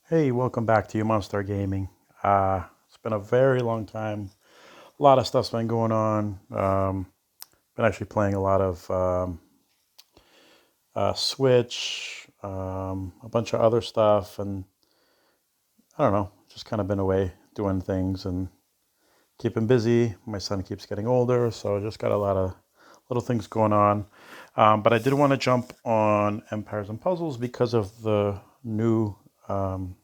Hey, welcome back to you, Monster Gaming. It's been a very long time. A lot of stuff's been going on. Been actually playing a lot of Switch, a bunch of other stuff, and I don't know, just kind of been away doing things and keeping busy. My son keeps getting older, so just got a lot of little things going on. But I did want to jump on Empires and Puzzles because of the new um,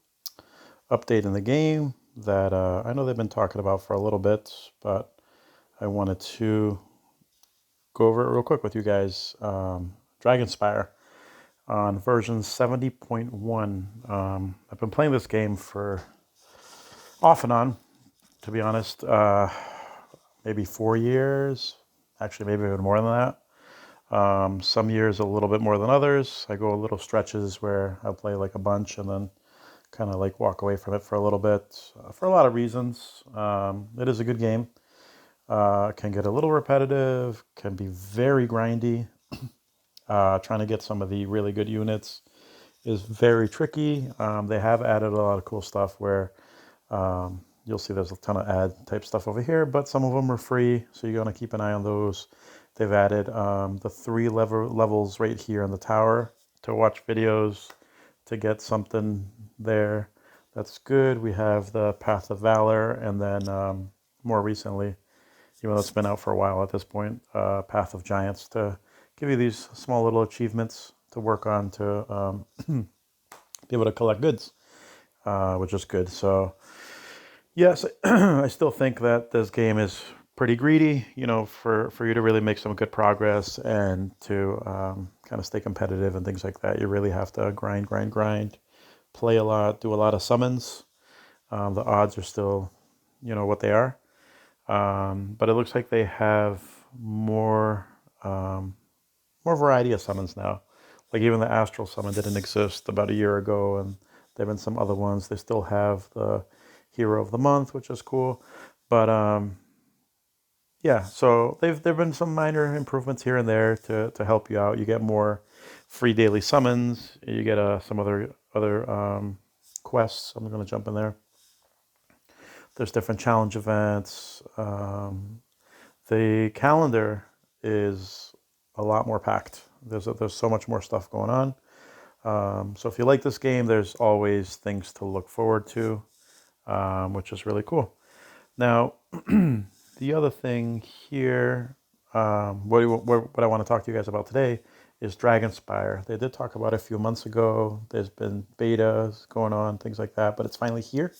update in the game that I know they've been talking about for a little bit, but I wanted to go over it real quick with you guys. Dragonspire on version 70.1. I've been playing this game for off and on, to be honest, maybe 4 years. Actually, maybe even more than that. Some years a little bit more than others. I go a little stretches where I'll play like a bunch and then kind of like walk away from it for a little bit for a lot of reasons. It is a good game. Can get a little repetitive, can be very grindy. Trying to get some of the really good units is very tricky. They have added a lot of cool stuff where you'll see there's a ton of ad type stuff over here, but some of them are free, so you're going to keep an eye on those. They've added the three levels right here in the tower to watch videos to get something there. That's good. We have the Path of Valor, and then more recently, even though it's been out for a while at this point, Path of Giants to give you these small little achievements to work on to be able to collect goods, which is good. So yes, I still think that this game is pretty greedy, for you to really make some good progress and to kind of stay competitive and things like that. You really have to grind, grind, grind, play a lot, do a lot of summons. The odds are still, what they are. But it looks like they have more variety of summons now. Like even the Astral summon didn't exist about a year ago, and there've been some other ones. They still have the Hero of the Month, which is cool. But yeah, so there've been some minor improvements here and there to help you out. You get more free daily summons. You get some other quests. I'm going to jump in there. There's different challenge events. The calendar is a lot more packed. There's so much more stuff going on. So if you like this game, there's always things to look forward to, which is really cool. Now, the other thing here, what I want to talk to you guys about today is Dragonspire. They did talk about it a few months ago. There's been betas going on, things like that, but it's finally here.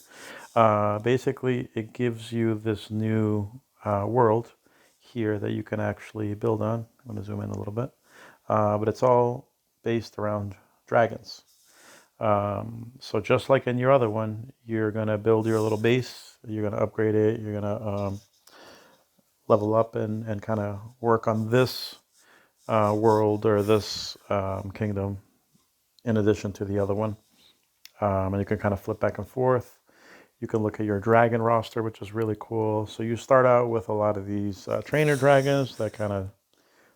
Basically, it gives you this new world here that you can actually build on. I'm going to zoom in a little bit. But it's all based around dragons. So just like in your other one, you're going to build your little base, you're going to upgrade it, you're going to level up and kind of work on this world or this kingdom in addition to the other one. And you can kind of flip back and forth. You can look at your dragon roster, which is really cool. So you start out with a lot of these trainer dragons that kind of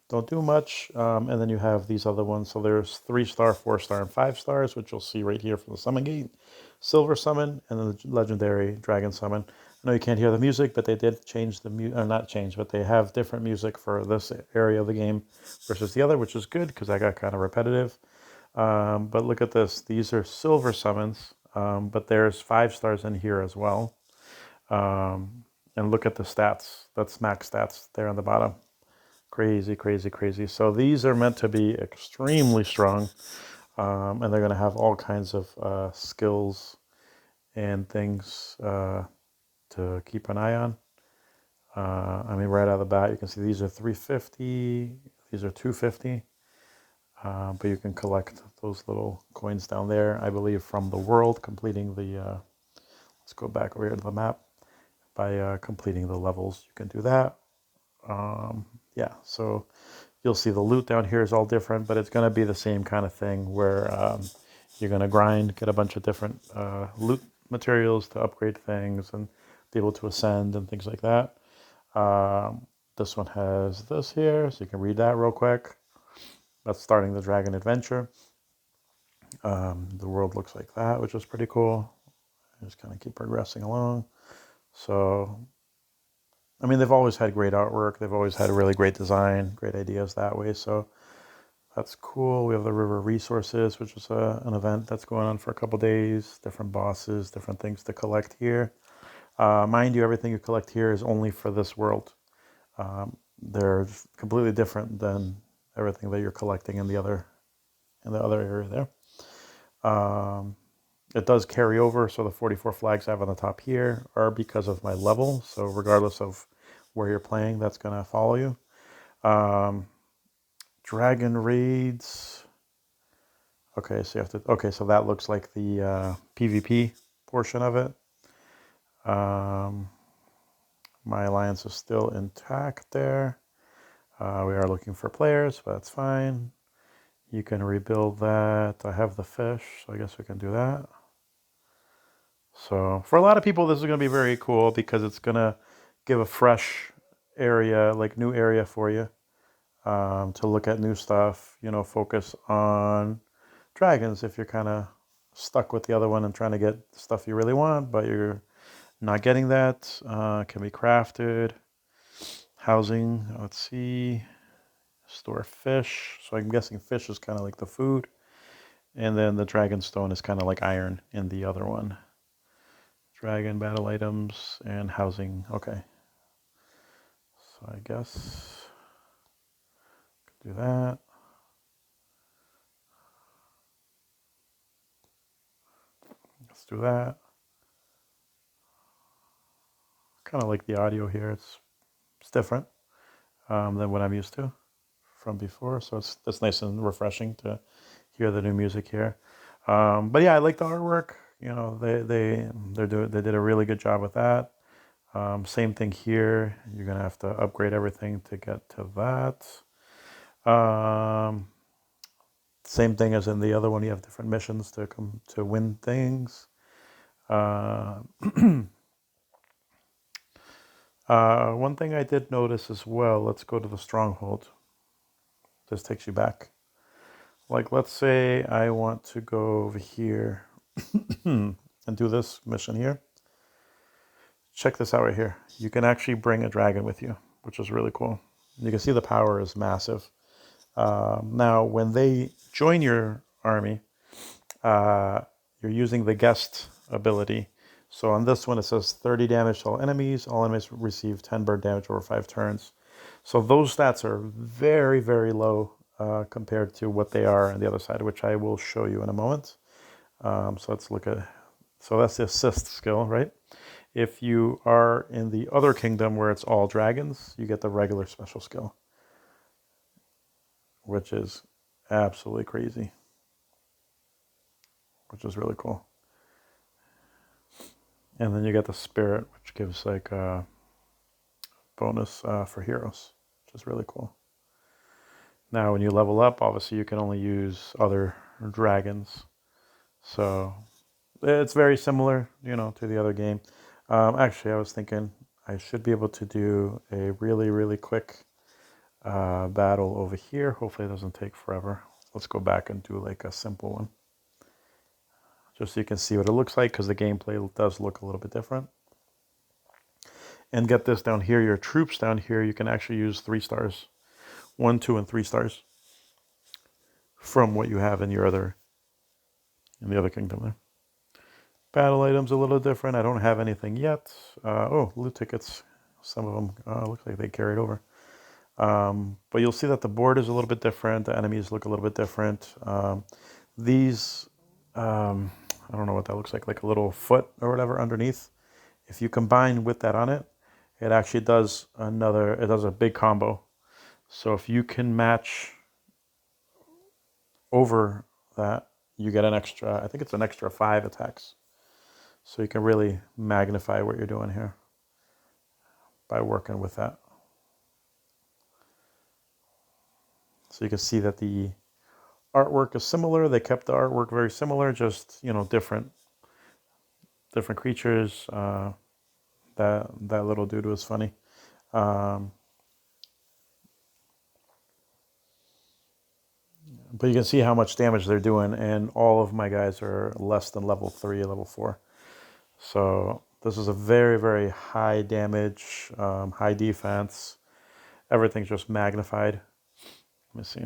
don't do much. And then you have these other ones. So there's 3-star, 4-star, and 5 stars, which you'll see right here from the summon gate. Silver summon, and then the legendary dragon summon. I know you can't hear the music, but they did change the music, or not change, but they have different music for this area of the game versus the other, which is good because I got kind of repetitive. But look at this. These are silver summons, but there's 5 stars in here as well. And look at the stats. That's max stats there on the bottom. Crazy, crazy, crazy. So these are meant to be extremely strong, and they're going to have all kinds of skills and things to keep an eye on. I mean, right out of the bat, you can see these are 350, these are 250, but you can collect those little coins down there, I believe, from the world, completing the, let's go back over here to the map. By completing the levels, you can do that. Yeah, so you'll see the loot down here is all different, but it's going to be the same kind of thing where you're going to grind, get a bunch of different loot materials to upgrade things and be able to ascend and things like that. This one has this here, so you can read that real quick. That's starting the dragon adventure. The world looks like that, which is pretty cool. I just kind of keep progressing along. So, I mean, they've always had great artwork. They've always had a really great design, great ideas that way. So that's cool. We have the River Resources, which is an event that's going on for a couple days. Different bosses, different things to collect here. Mind you, everything you collect here is only for this world. They're completely different than everything that you're collecting in the other area there. It does carry over, so the 44 flags I have on the top here are because of my level. So regardless of where you're playing, that's going to follow you. Dragon raids. Okay, so you have to. Okay, so that looks like the PvP portion of it. My alliance is still intact there. We are looking for players, but that's fine. You can rebuild that. I have the fish, so I guess we can do that. So for a lot of people, this is going to be very cool because it's going to give a fresh area, like new area for you to look at new stuff, you know, focus on dragons if you're kind of stuck with the other one and trying to get stuff you really want, but you're not getting that. Can be crafted. Housing, let's see. Store fish. So I'm guessing fish is kind of like the food. And then the dragon stone is kind of like iron in the other one. Dragon battle items and housing. Okay. So I guess do that. Let's do that. Kind of like the audio here. It's different than what I'm used to from before. So it's nice and refreshing to hear the new music here. But yeah, I like the artwork. You know, they did a really good job with that. Same thing here. You're gonna have to upgrade everything to get to that. Same thing as in the other one. You have different missions to come to win things. One thing I did notice as well. Let's go to the stronghold. This takes you back. Like, let's say I want to go over here and do this mission here. Check this out right here. You can actually bring a dragon with you, which is really cool. You can see the power is massive. Now, when they join your army, you're using the guest ability. So on this one, it says 30 damage to all enemies. All enemies receive 10 bird damage over 5 turns. So those stats are very, very low compared to what they are on the other side, which I will show you in a moment. So let's look at, so that's the assist skill, right? If you are in the other kingdom where it's all dragons, you get the regular special skill, which is absolutely crazy, which is really cool. And then you get the spirit, which gives like a bonus for heroes, which is really cool. Now, when you level up, obviously you can only use other dragons. So it's very similar, you know, to the other game. Actually, I was thinking I should be able to do a really, really quick battle over here. Hopefully it doesn't take forever. Let's go back and do like a simple one. Just so you can see what it looks like, because the gameplay does look a little bit different. And get this down here, your troops down here, you can actually use 3 stars. 1, 2, and 3 stars from what you have in your in the other kingdom there. Battle items a little different. I don't have anything yet. Oh, loot tickets. Some of them look like they carried over. But you'll see that the board is a little bit different. The enemies look a little bit different. These, I don't know what that looks like a little foot or whatever underneath. If you combine with that on it, it actually does it does a big combo. So if you can match over that, you get an extra, I think it's an extra 5 attacks. So you can really magnify what you're doing here by working with that. So you can see that the artwork is similar. They kept the artwork very similar, just, you know, different creatures. That little dude was funny. But you can see how much damage they're doing, and all of my guys are less than level 3, level 4. So this is a very, very high damage, high defense. Everything's just magnified. Let me see.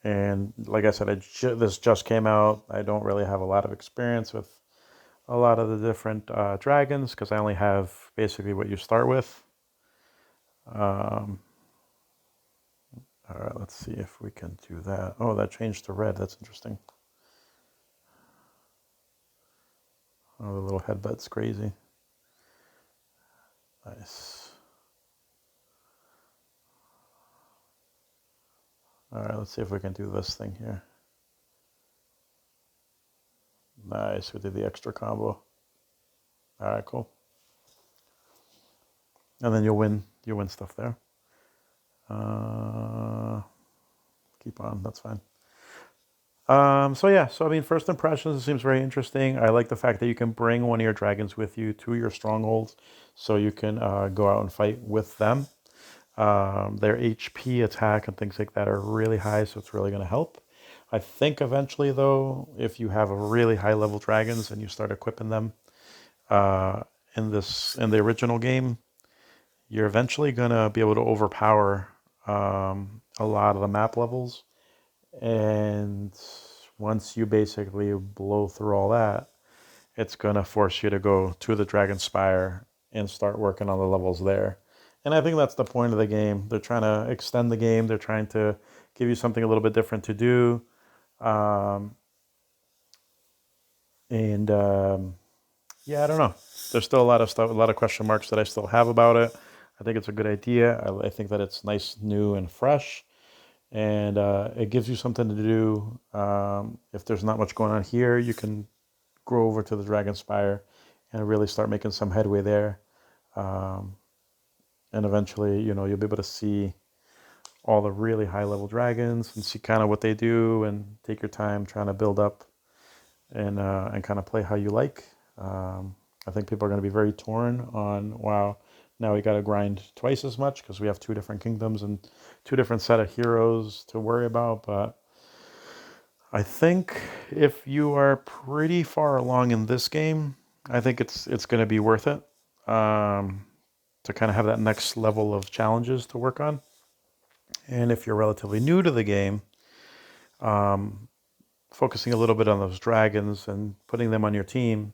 And like I said, this just came out. I don't really have a lot of experience with a lot of the different dragons because I only have basically what you start with. All right, let's see if we can do that. Oh, that changed to red. That's interesting. Oh, the little headbutt's crazy. Nice. All right, let's see if we can do this thing here. Nice, we did the extra combo. All right, cool. And then you'll win stuff there. Keep on, that's fine. So yeah, so I mean, first impressions, it seems very interesting. I like the fact that you can bring one of your dragons with you to your strongholds, so you can go out and fight with them. Their HP, attack, and things like that are really high, so it's really going to help. I think eventually, though, if you have a really high level dragons and you start equipping them in the original game, you're eventually going to be able to overpower a lot of the map levels. And once you basically blow through all that, it's going to force you to go to the Dragonspire and start working on the levels there. And I think that's the point of the game. They're trying to extend the game. They're trying to give you something a little bit different to do. Yeah, I don't know. There's still a lot of stuff, a lot of question marks that I still have about it. I think it's a good idea. I think that it's nice, new, and fresh. And it gives you something to do. If there's not much going on here, you can go over to the Dragonspire and really start making some headway there. And eventually, you'll be able to see all the really high level dragons and see kind of what they do and take your time trying to build up and kind of play how you like. I think people are going to be very torn on, wow, now we got to grind twice as much because we have 2 different kingdoms and 2 different set of heroes to worry about. But I think if you are pretty far along in this game, I think it's going to be worth it to kind of have that next level of challenges to work on. And if you're relatively new to the game, focusing a little bit on those dragons and putting them on your team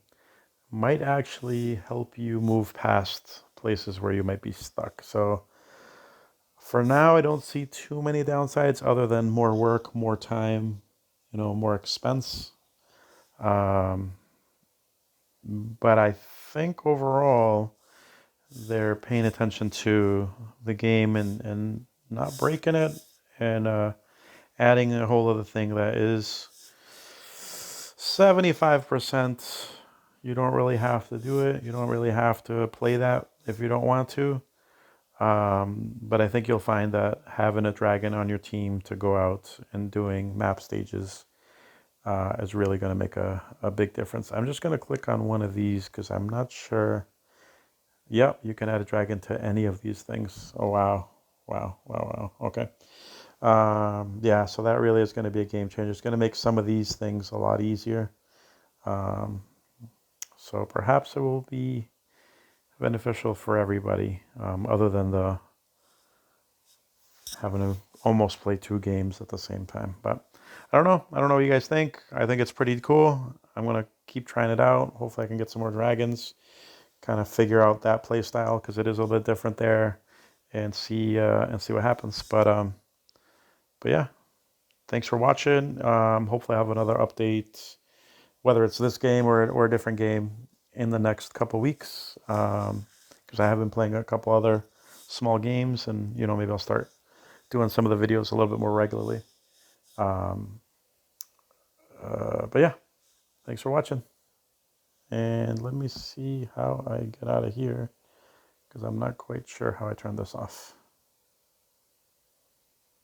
might actually help you move past places where you might be stuck. So for now, I don't see too many downsides other than more work, more time, more expense. But I think overall, they're paying attention to the game and not breaking it and adding a whole other thing that is 75%. You don't really have to do it. You don't really have to play that if you don't want to. But I think you'll find that having a dragon on your team to go out and doing map stages is really going to make a big difference. I'm just going to click on one of these because I'm not sure. Yep, you can add a dragon to any of these things. Oh, wow. Wow, wow, wow. Okay. Yeah, so that really is going to be a game changer. It's going to make some of these things a lot easier. So perhaps it will be beneficial for everybody, other than the having to almost play 2 games at the same time. But I don't know. I don't know what you guys think. I think it's pretty cool. I'm going to keep trying it out. Hopefully I can get some more dragons, kind of figure out that play style because it is a little bit different there and see what happens. But yeah, thanks for watching. Hopefully I have another update, whether it's this game or a different game in the next couple weeks, because I have been playing a couple other small games, and maybe I'll start doing some of the videos a little bit more regularly. But yeah, thanks for watching, and let me see how I get out of here because I'm not quite sure how I turn this off.